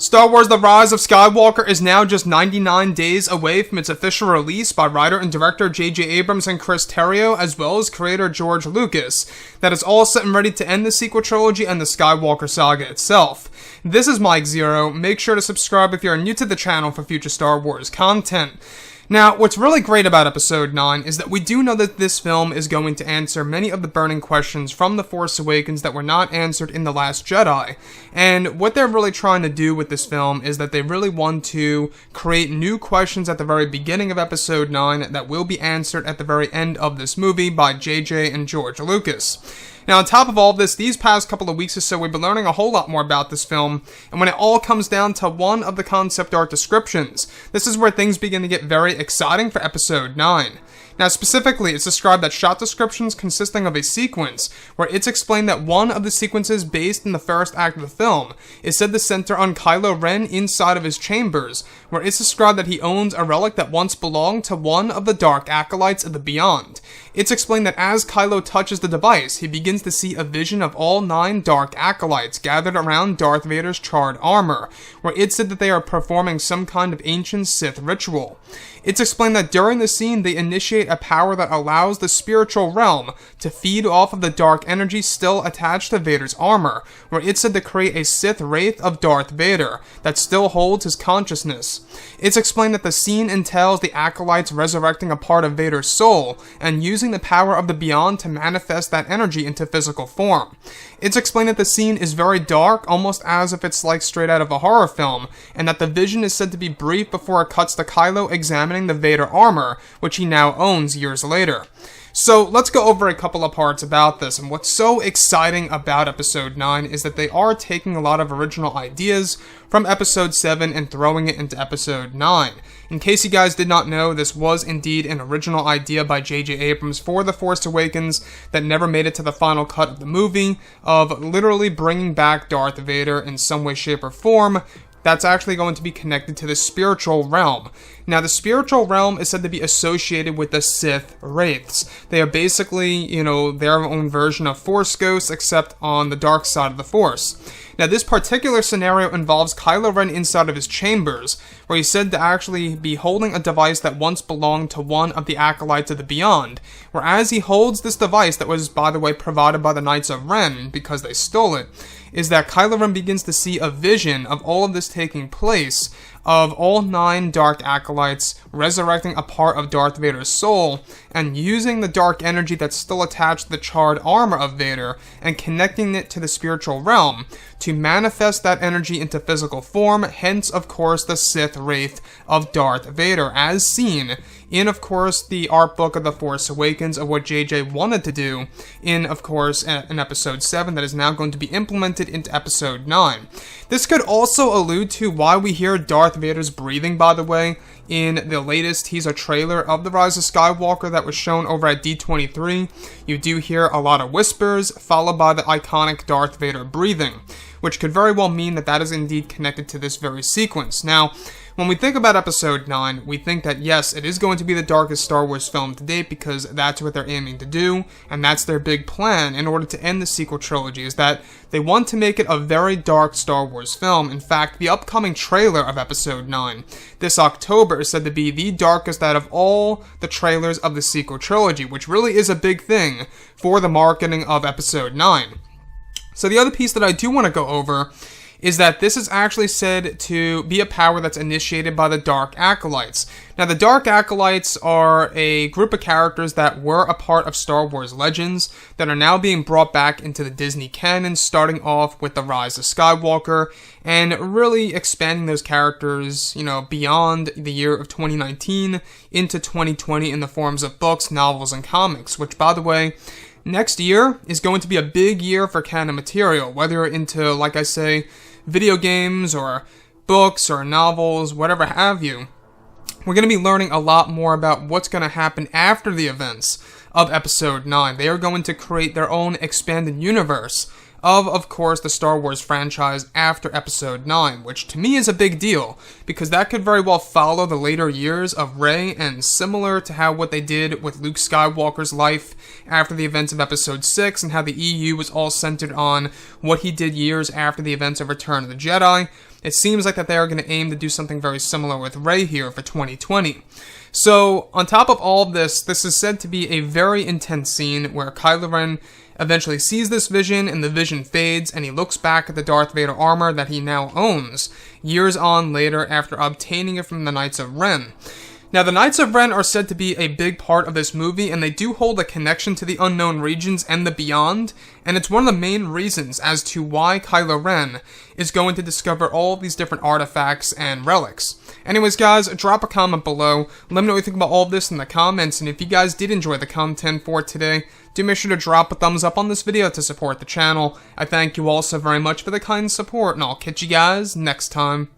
Star Wars The Rise of Skywalker is now just 99 days away from its official release by writer and director J.J. Abrams and Chris Terrio, as well as creator George Lucas. That is all set and ready to end the sequel trilogy and the Skywalker saga itself. This is Mike Zero. Make sure to subscribe if you're new to the channel for future Star Wars content. Now, what's really great about Episode 9 is that we do know that this film is going to answer many of the burning questions from The Force Awakens that were not answered in The Last Jedi. And what they're really trying to do with this film is that they really want to create new questions at the very beginning of Episode 9 that will be answered at the very end of this movie by JJ and George Lucas. Now, on top of all of this, these past couple of weeks or so, we've been learning a whole lot more about this film, and when it all comes down to one of the concept art descriptions, this is where things begin to get very exciting for Episode 9. Now, specifically, it's described that shot descriptions consisting of a sequence, where it's explained that one of the sequences based in the first act of the film is said to center on Kylo Ren inside of his chambers, where it's described that he owns a relic that once belonged to one of the Dark Acolytes of the Beyond. It's explained that as Kylo touches the device, he begins to see a vision of all 9 Dark Acolytes gathered around Darth Vader's charred armor, where it's said that they are performing some kind of ancient Sith ritual. It's explained that during the scene, they initiate a power that allows the spiritual realm to feed off of the dark energy still attached to Vader's armor, where it's said to create a Sith wraith of Darth Vader that still holds his consciousness. It's explained that the scene entails the Acolytes resurrecting a part of Vader's soul and using the power of the Beyond to manifest that energy into physical form. It's explained that the scene is very dark, almost as if it's like straight out of a horror film, and that the vision is said to be brief before it cuts to Kylo examining the Vader armor, which he now owns years later. So let's go over a couple of parts about this, and what's so exciting about Episode 9 is that they are taking a lot of original ideas from Episode 7 and throwing it into Episode 9. In case you guys did not know, this was indeed an original idea by J.J. Abrams for The Force Awakens that never made it to the final cut of the movie, of literally bringing back Darth Vader in some way, shape, or form that's actually going to be connected to the spiritual realm. Now, the spiritual realm is said to be associated with the Sith Wraiths. They are basically, their own version of Force Ghosts, except on the dark side of the Force. Now, this particular scenario involves Kylo Ren inside of his chambers, where he's said to actually be holding a device that once belonged to one of the Acolytes of the Beyond, where as he holds this device that was, by the way, provided by the Knights of Ren, because they stole it, is that Kylo Ren begins to see a vision of all of this taking place, of all 9 Dark Acolytes resurrecting a part of Darth Vader's soul and using the dark energy that's still attached to the charred armor of Vader and connecting it to the spiritual realm to manifest that energy into physical form, hence, of course, the Sith Wraith of Darth Vader, as seen in, of course, the art book of The Force Awakens of what JJ wanted to do in, of course, in Episode 7 that is now going to be implemented into Episode 9. This could also allude to why we hear Darth Vader's breathing, by the way, in the latest teaser trailer of The Rise of Skywalker that was shown over at D23. You do hear a lot of whispers, followed by the iconic Darth Vader breathing, which could very well mean that that is indeed connected to this very sequence. Now, when we think about Episode 9, we think that yes, it is going to be the darkest Star Wars film to date because that's what they're aiming to do, and that's their big plan in order to end the sequel trilogy, is that they want to make it a very dark Star Wars film. In fact, the upcoming trailer of Episode 9 this October is said to be the darkest out of all the trailers of the sequel trilogy, which really is a big thing for the marketing of Episode 9. So the other piece that I do want to go over is that this is actually said to be a power that's initiated by the Dark Acolytes. Now, the Dark Acolytes are a group of characters that were a part of Star Wars Legends that are now being brought back into the Disney canon, starting off with The Rise of Skywalker, and really expanding those characters, beyond the year of 2019 into 2020 in the forms of books, novels, and comics, which, by the way, next year is going to be a big year for canon material, whether you're into, like I say, video games or books or novels, whatever have you. We're going to be learning a lot more about what's going to happen after the events of Episode 9. They are going to create their own expanded universe of course, the Star Wars franchise after Episode 9, which to me is a big deal, because that could very well follow the later years of Rey, and similar to how what they did with Luke Skywalker's life after the events of Episode 6, and how the EU was all centered on what he did years after the events of Return of the Jedi. it seems like that they are going to aim to do something very similar with Rey here for 2020. So, on top of all of this, this is said to be a very intense scene where Kylo Ren eventually sees this vision, and the vision fades, and he looks back at the Darth Vader armor that he now owns, years on later after obtaining it from the Knights of Ren. Now, the Knights of Ren are said to be a big part of this movie, and they do hold a connection to the unknown regions and the beyond, and it's one of the main reasons as to why Kylo Ren is going to discover all of these different artifacts and relics. Anyways, guys, drop a comment below. Let me know what you think about all of this in the comments, and if you guys did enjoy the content for today, do make sure to drop a thumbs up on this video to support the channel. I thank you all so very much for the kind support, and I'll catch you guys next time.